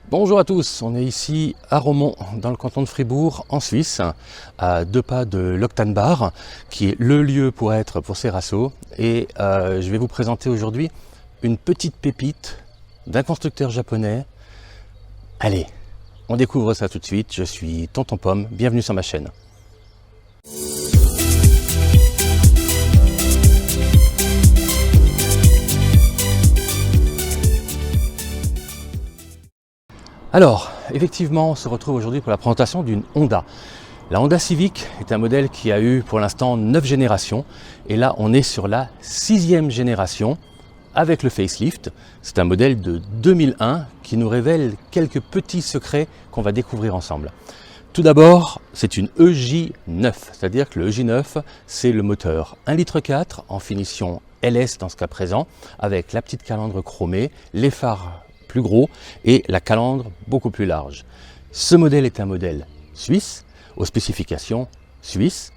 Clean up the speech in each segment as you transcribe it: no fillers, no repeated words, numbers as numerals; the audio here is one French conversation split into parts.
Bonjour à tous, on est ici à Romont, dans le canton de Fribourg, en Suisse, à 2 pas de l'Octanbar, qui est le lieu pour être pour Ceraso. Et je vais vous présenter aujourd'hui une petite pépite d'un constructeur japonais. Allez, on découvre ça tout de suite. Je suis Tonton Pomme, bienvenue sur ma chaîne. Alors, effectivement, on se retrouve aujourd'hui pour la présentation d'une Honda. La Honda Civic est un modèle qui a eu pour l'instant 9 générations. Et là, on est sur la 6e génération avec le facelift. C'est un modèle de 2001 qui nous révèle quelques petits secrets qu'on va découvrir ensemble. Tout d'abord, c'est une EJ9, c'est-à-dire que le EJ9, c'est le moteur 1,4 litre en finition LS dans ce cas présent, avec la petite calandre chromée, les phares plus gros et la calandre beaucoup plus large. Ce modèle est un modèle suisse, aux spécifications suisses,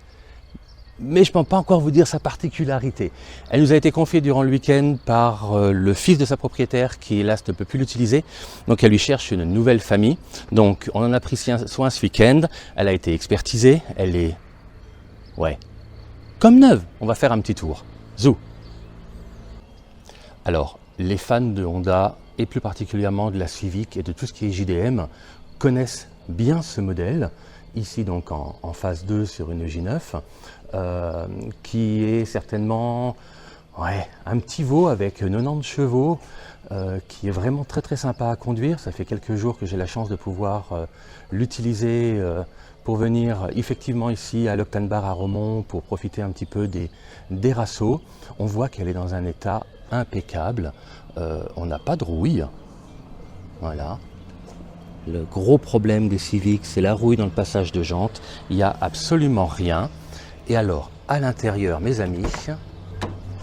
mais je ne peux pas encore vous dire sa particularité. Elle nous a été confiée durant le week-end par le fils de sa propriétaire qui hélas ne peut plus l'utiliser, donc elle lui cherche une nouvelle famille. Donc on en a pris soin ce week-end, elle a été expertisée, elle est comme neuve. On va faire un petit tour. Zou. Alors, les fans de Honda, et plus particulièrement de la Civic et de tout ce qui est JDM, connaissent bien ce modèle, ici donc en phase 2 sur une EJ9, qui est certainement un petit veau avec 90 chevaux, qui est vraiment très sympa à conduire. Ça fait quelques jours que j'ai la chance de pouvoir l'utiliser pour venir effectivement ici à l'Octanbar à Romont pour profiter un petit peu des rassos. On voit qu'elle est dans un état impeccable. On n'a pas de rouille. Voilà. Le gros problème des Civics, c'est la rouille dans le passage de jantes. Il n'y a absolument rien. Et alors, à l'intérieur, mes amis,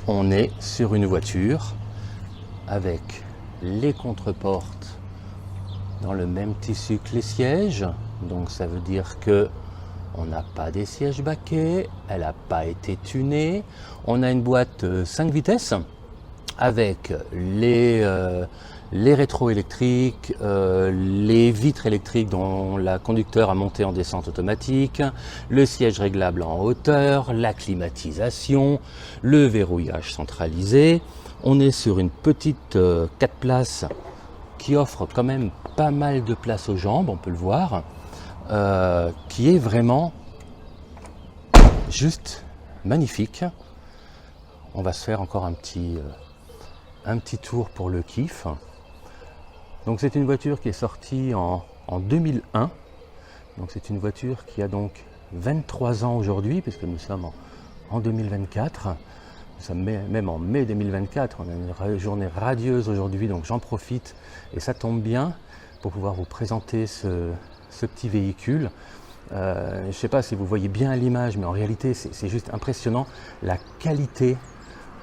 on est sur une voiture avec les contreportes dans le même tissu que les sièges. Donc ça veut dire que on n'a pas des sièges baquets, elle n'a pas été tunée. On a une boîte 5 vitesses avec les rétros électriques, les vitres électriques dont la conducteur a monté en descente automatique, le siège réglable en hauteur, la climatisation, le verrouillage centralisé. On est sur une petite 4 places qui offre quand même pas mal de place aux jambes, on peut le voir, qui est vraiment juste magnifique. On va se faire encore un petit tour pour le kiff. Donc c'est une voiture qui est sortie en 2001. Donc c'est une voiture qui a donc 23 ans aujourd'hui, puisque nous sommes en 2024. Nous sommes même en mai 2024. On a une journée radieuse aujourd'hui, donc j'en profite et ça tombe bien pour pouvoir vous présenter ce petit véhicule. Je ne sais pas si vous voyez bien à l'image, mais en réalité c'est juste impressionnant la qualité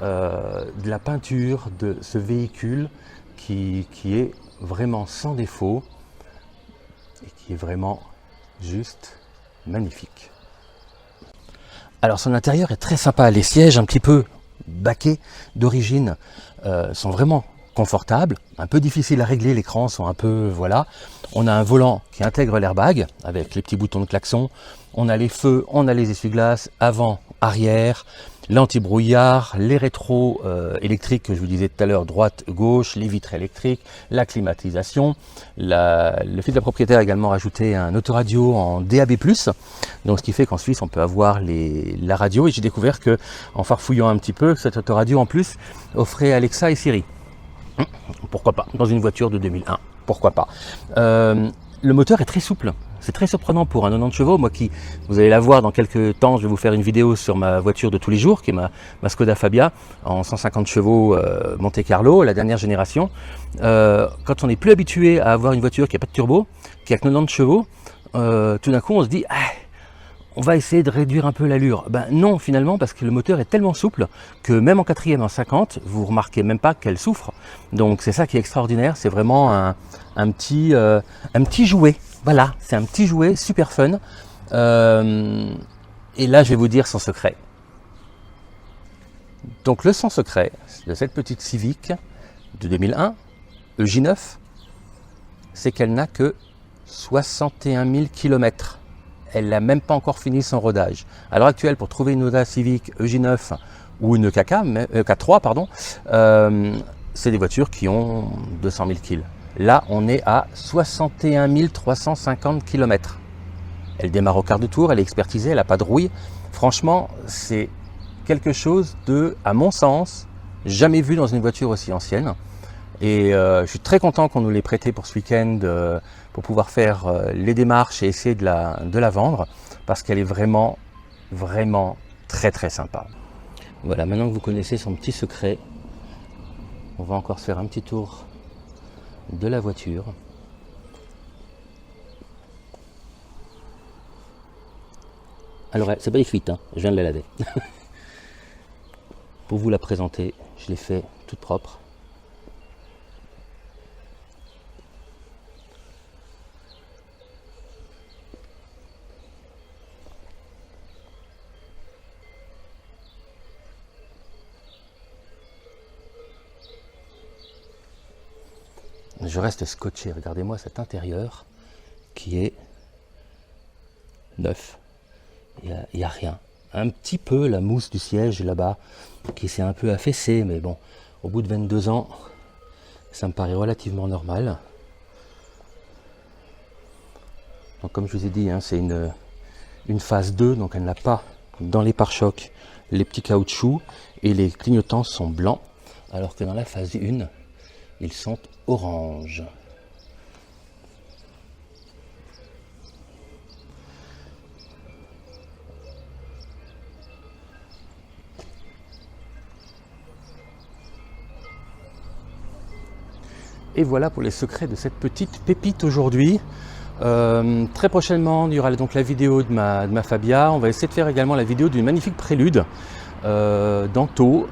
de la peinture de ce véhicule qui est vraiment sans défaut et qui est vraiment juste magnifique. Alors son intérieur est très sympa, les sièges un petit peu baquets d'origine sont vraiment confortables, un peu difficiles à régler, les crans sont un peu voilà. On a un volant qui intègre l'airbag avec les petits boutons de klaxon, on a les feux, on a les essuie-glaces avant, arrière, l'anti-brouillard, les rétros électriques que je vous disais tout à l'heure, droite, gauche, les vitres électriques, la climatisation. Le fils de la propriétaire a également rajouté un autoradio en DAB+, donc ce qui fait qu'en Suisse on peut avoir la radio, et j'ai découvert que en farfouillant un petit peu, cet autoradio en plus offrait Alexa et Siri. Pourquoi pas, dans une voiture de 2001, pourquoi pas. Le moteur est très souple, c'est très surprenant pour un 90 chevaux. Moi qui, vous allez la voir dans quelques temps, je vais vous faire une vidéo sur ma voiture de tous les jours, qui est ma Skoda Fabia, en 150 chevaux Monte Carlo, la dernière génération. Quand on n'est plus habitué à avoir une voiture qui n'a pas de turbo, qui a que 90 chevaux, tout d'un coup on se dit on va essayer de réduire un peu l'allure. Ben non, finalement, parce que le moteur est tellement souple que même en 4e en 50, vous remarquez même pas qu'elle souffre. Donc c'est ça qui est extraordinaire, c'est vraiment un petit jouet. Voilà, c'est un petit jouet super fun. Et là, je vais vous dire son secret. Donc le son secret de cette petite Civic de 2001, EJ9, c'est qu'elle n'a que 61 000 km. Elle n'a même pas encore fini son rodage. À l'heure actuelle, pour trouver une Honda Civic EJ9 ou une K3, pardon, c'est des voitures qui ont 200 000 kg. Là, on est à 61 350 km. Elle démarre au quart de tour, elle est expertisée, elle n'a pas de rouille. Franchement, c'est quelque chose de, à mon sens, jamais vu dans une voiture aussi ancienne. Et je suis très content qu'on nous l'ait prêté pour ce week-end pour pouvoir faire les démarches et essayer de la vendre, parce qu'elle est vraiment, vraiment très très sympa. Voilà, maintenant que vous connaissez son petit secret, on va encore se faire un petit tour de la voiture. Alors, c'est pas écrit, hein, je viens de la laver. Pour vous la présenter, je l'ai fait toute propre. Je reste scotché, regardez-moi cet intérieur qui est neuf. Il n'y a rien. Un petit peu la mousse du siège là-bas qui s'est un peu affaissée, mais bon, au bout de 22 ans, ça me paraît relativement normal. Donc comme je vous ai dit, hein, c'est une phase 2, donc elle n'a pas dans les pare-chocs les petits caoutchoucs et les clignotants sont blancs, alors que dans la phase 1, ils sont orange. Et voilà pour les secrets de cette petite pépite aujourd'hui. Très prochainement, il y aura donc la vidéo de ma Fabia. On va essayer de faire également la vidéo d'une magnifique prélude d'Anto,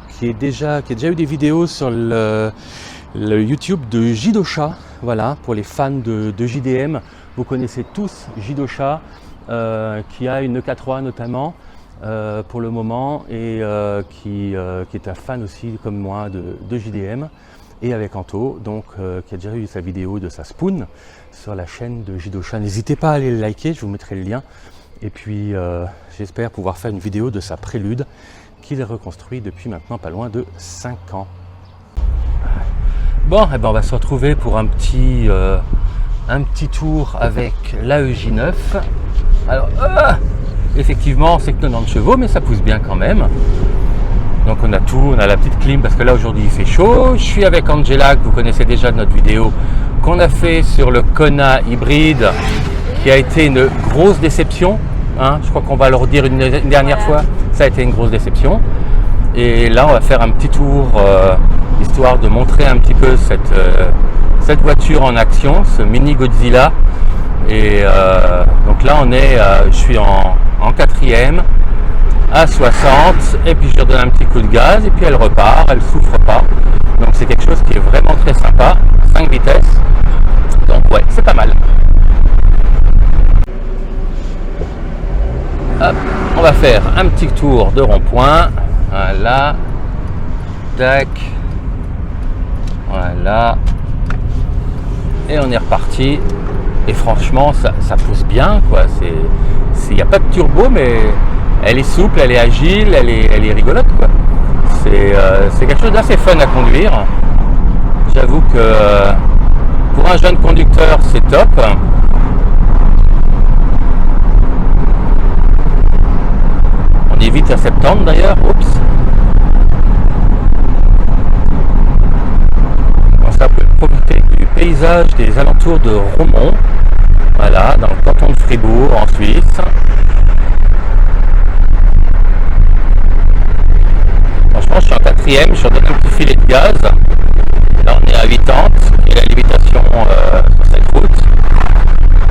qui a déjà eu des vidéos sur le YouTube de Jidosha. Voilà, pour les fans de JDM, vous connaissez tous Jidosha, qui a une K3 notamment pour le moment, et qui est un fan aussi comme moi de JDM. Et avec Anto, donc qui a déjà eu sa vidéo de sa Spoon sur la chaîne de Jidosha. N'hésitez pas à aller le liker, je vous mettrai le lien. Et puis j'espère pouvoir faire une vidéo de sa prélude qu'il reconstruit depuis maintenant pas loin de 5 ans. Bon, et ben on va se retrouver pour un petit tour avec la EJ9. Alors, effectivement, c'est que 90 chevaux, mais ça pousse bien quand même. Donc on a tout, on a la petite clim parce que là aujourd'hui il fait chaud. Je suis avec Angela, que vous connaissez déjà de notre vidéo qu'on a fait sur le Kona hybride, qui a été une grosse déception. Hein, je crois qu'on va leur dire une dernière fois, ça a été une grosse déception. Et là on va faire un petit tour, histoire de montrer un petit peu cette voiture en action, ce mini Godzilla. Et donc là je suis en 4e. À 60, et puis je lui redonne un petit coup de gaz et puis elle repart, elle souffre pas, donc c'est quelque chose qui est vraiment très sympa. 5 vitesses, donc ouais, c'est pas mal. Hop, on va faire un petit tour de rond-point, voilà, tac, voilà, et on est reparti. Et franchement ça pousse bien quoi, il n'y a pas de turbo, mais elle est souple, elle est agile, elle est rigolote quoi. C'est quelque chose d'assez fun à conduire. J'avoue que pour un jeune conducteur c'est top. On est vite à 70 d'ailleurs, oups. Comme ça on peut profiter du paysage des alentours de Romont. Voilà, dans le canton de Fribourg en Suisse. Franchement, je suis en 4e, je redonne un petit filet de gaz. Là, on est à 80, qui est la limitation sur cette route.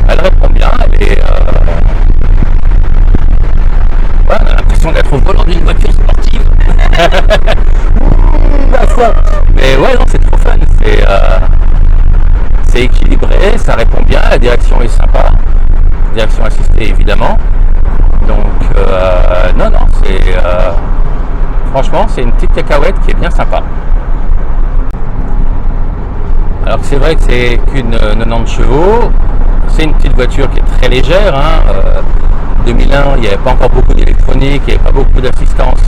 Elle répond bien, elle est. Ouais, on a l'impression d'être au volant d'une voiture sportive. Mais ouais, non, c'est trop fun. C'est équilibré, ça répond bien, la direction est sympa. Direction assistée, évidemment. Donc, non, c'est. Franchement, c'est une petite cacahuète qui est bien sympa. Alors c'est vrai que c'est qu'une 90 chevaux, c'est une petite voiture qui est très légère. 2001, il n'y avait pas encore beaucoup d'électronique, il n'y avait pas beaucoup d'assistance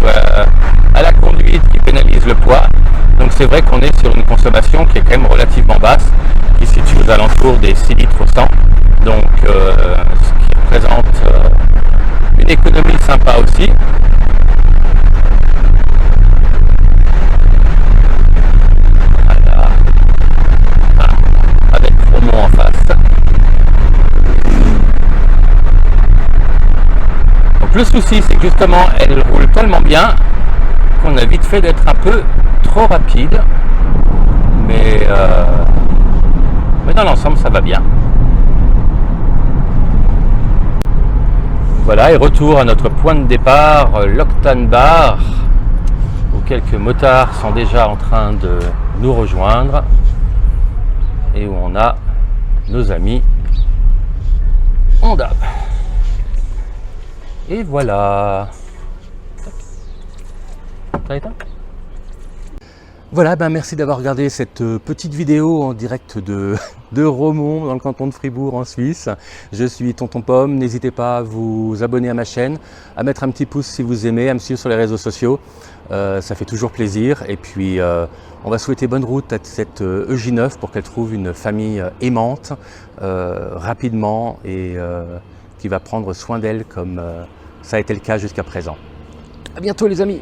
à la conduite qui pénalise le poids. Donc c'est vrai qu'on est sur une consommation qui est quand même relativement basse, qui se situe aux alentours des 6 litres au 100. Donc ce qui représente une économie sympa aussi. Voilà. Avec Romont en face. Donc le souci, c'est que justement elle roule tellement bien qu'on a vite fait d'être un peu trop rapide, mais dans l'ensemble ça va bien. Voilà, et retour à notre point de départ, l'Octane Bar, où quelques motards sont déjà en train de nous rejoindre et où on a nos amis Honda. Et voilà. Ça éteint ? Voilà, merci d'avoir regardé cette petite vidéo en direct de Romont, dans le canton de Fribourg en Suisse. Je suis Tonton Pomme, n'hésitez pas à vous abonner à ma chaîne, à mettre un petit pouce si vous aimez, à me suivre sur les réseaux sociaux, ça fait toujours plaisir. Et puis on va souhaiter bonne route à cette EJ9 pour qu'elle trouve une famille aimante rapidement et qui va prendre soin d'elle comme ça a été le cas jusqu'à présent. À bientôt les amis!